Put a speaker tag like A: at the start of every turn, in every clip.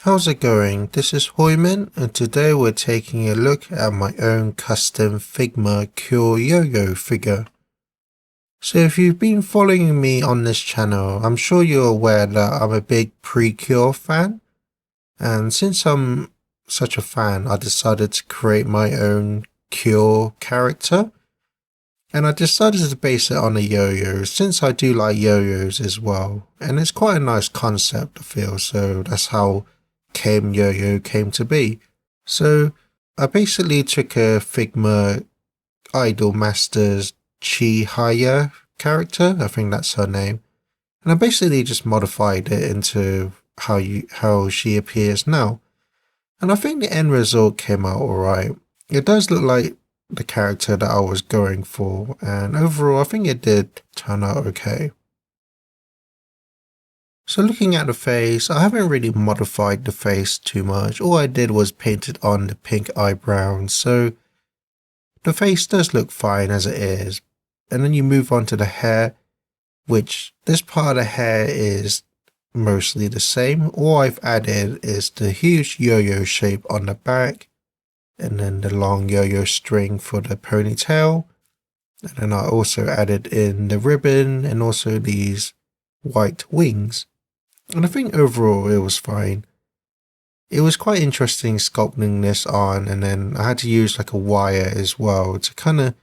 A: How's it going? This is Hoiman, and today we're taking a look at my own custom Figma Cure yo-yo figure. So if you've been following me on this channel, I'm sure you're aware that I'm a big Precure fan, and since I'm such a fan, I decided to create my own Cure character, and I decided to base it on a yo-yo since I do like yo-yos as well, and it's quite a nice concept I feel, so that's how yo-yo came to be. So I basically took a Figma Idol Masters Chihaya character, I think that's her name, and I basically just modified it into how she appears now. And I think the end result came out alright. It does look like the character that I was going for, and overall I think it did turn out okay. So looking at the face, I haven't really modified the face too much. All I did was paint it on the pink eyebrows, so the face does look fine as it is. And then you move on to the hair, which this part of the hair is mostly the same. All I've added is the huge yo-yo shape on the back, and then the long yo-yo string for the ponytail. And then I also added in the ribbon and also these white wings. And I think overall it was fine. It was quite interesting sculpting this on, and then I had to use like a wire as well to kind of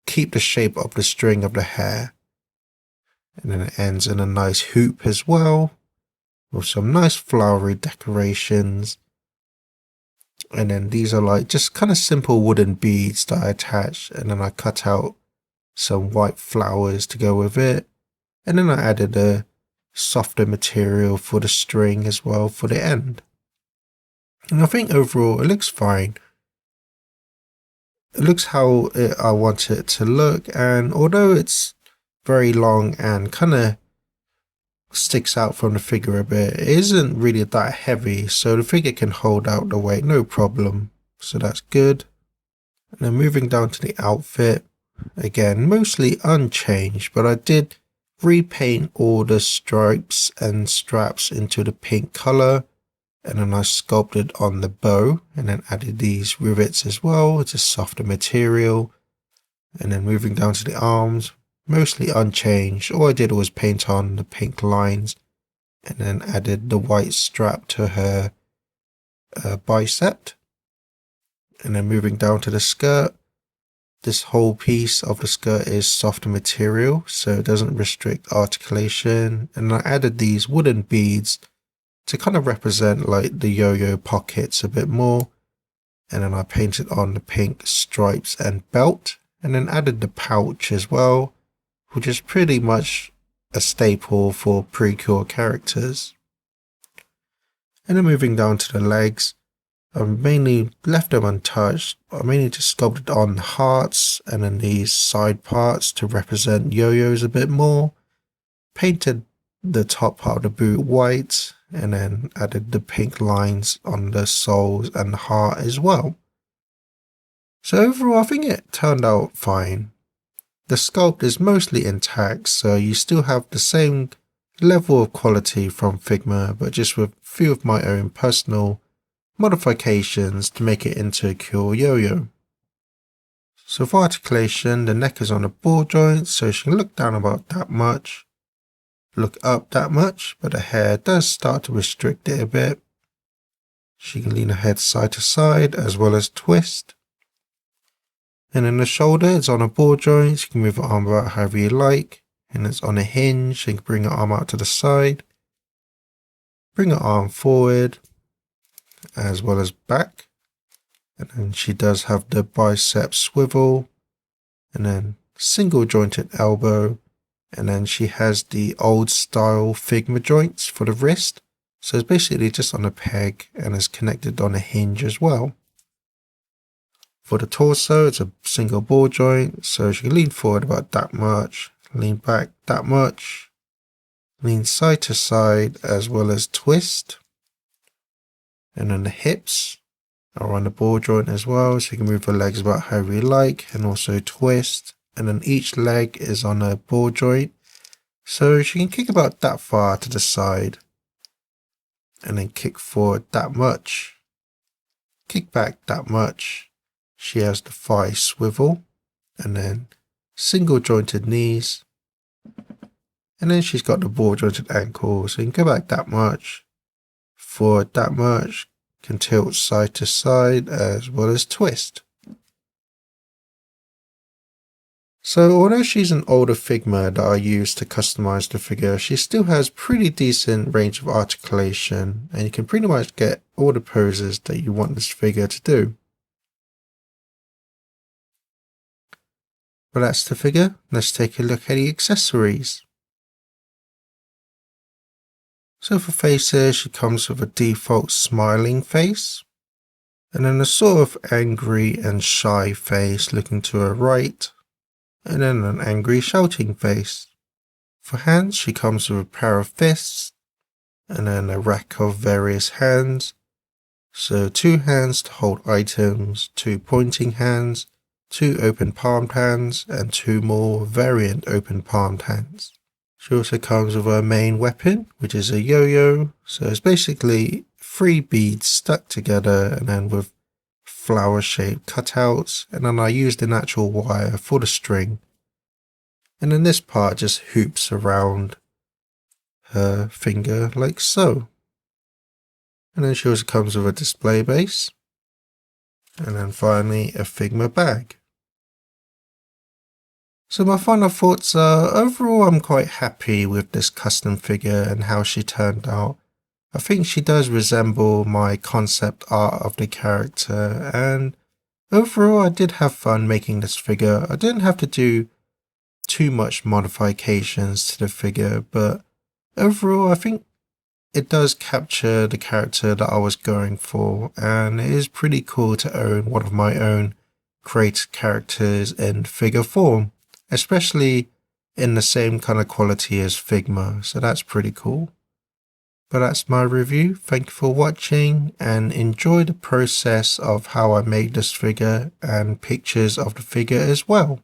A: keep the shape of the string of the hair. And then it ends in a nice hoop as well, with some nice flowery decorations. And then these are like just kind of simple wooden beads that I attached, and then I cut out some white flowers to go with it. And then I added a softer material for the string as well for the end. And I think overall it looks fine. It looks how I want it to look, and although it's very long and kind of sticks out from the figure a bit, it isn't really that heavy, so the figure can hold out the weight no problem, so that's good. And then moving down to the outfit, again mostly unchanged, but I did repaint all the stripes and straps into the pink color, and then I sculpted on the bow and then added these rivets as well. It's a softer material. And then moving down to the arms, mostly unchanged. All I did was paint on the pink lines and then added the white strap to her bicep. And then moving down to the skirt, this whole piece of the skirt is softer material, so it doesn't restrict articulation. And I added these wooden beads to kind of represent like the yo-yo pockets a bit more. And then I painted on the pink stripes and belt, and then added the pouch as well, which is pretty much a staple for Precure characters. And then moving down to the legs, I mainly left them untouched. I mainly just sculpted on hearts and then these side parts to represent yo-yos a bit more. Painted the top part of the boot white and then added the pink lines on the soles and the heart as well. So overall I think it turned out fine. The sculpt is mostly intact, so you still have the same level of quality from Figma, but just with a few of my own personal modifications to make it into a Cure yo-yo. So for articulation, the neck is on a ball joint, so she can look down about that much, look up that much, but the hair does start to restrict it a bit. She can lean her head side to side as well as twist. And then the shoulder is on a ball joint, you can move her arm about however you like, and it's on a hinge, you can bring her arm out to the side, bring her arm forward, as well as back, and then she does have the bicep swivel, and then single jointed elbow, and then she has the old style Figma joints for the wrist, so it's basically just on a peg and is connected on a hinge as well. For the torso, it's a single ball joint, so she can lean forward about that much, lean back that much, lean side to side as well as twist. And then the hips are on the ball joint as well, so you can move the legs about however you like and also twist. And then each leg is on a ball joint, so she can kick about that far to the side. and then kick forward that much, kick back that much. She has the thigh swivel, and then single jointed knees, and then she's got the ball jointed ankle, so you can go back that much, forward that much, can tilt side to side as well as twist. So although she's an older Figma that I used to customize the figure, she still has pretty decent range of articulation, and you can pretty much get all the poses that you want this figure to do. But that's the figure. Let's take a look at the accessories. So for faces, she comes with a default smiling face, and then a sort of angry and shy face looking to her right, and then an angry shouting face. For hands, she comes with a pair of fists, and then a rack of various hands. So 2 hands to hold items, 2 pointing hands, 2 open palmed hands, and 2 more variant open palmed hands. She also comes with her main weapon, which is a yo-yo. So it's basically 3 beads stuck together and then with flower shaped cutouts, and then I used the natural wire for the string, and then this part just hoops around her finger like so. And then she also comes with a display base, and then finally a Figma bag. So my final thoughts are, overall I'm quite happy with this custom figure and how she turned out. I think she does resemble my concept art of the character, and overall I did have fun making this figure. I didn't have to do too much modifications to the figure, but overall I think it does capture the character that I was going for, and it is pretty cool to own one of my own created characters in figure form, especially in the same kind of quality as Figma, so that's pretty cool. But that's my review. Thank you for watching, and enjoy the process of how I made this figure and pictures of the figure as well.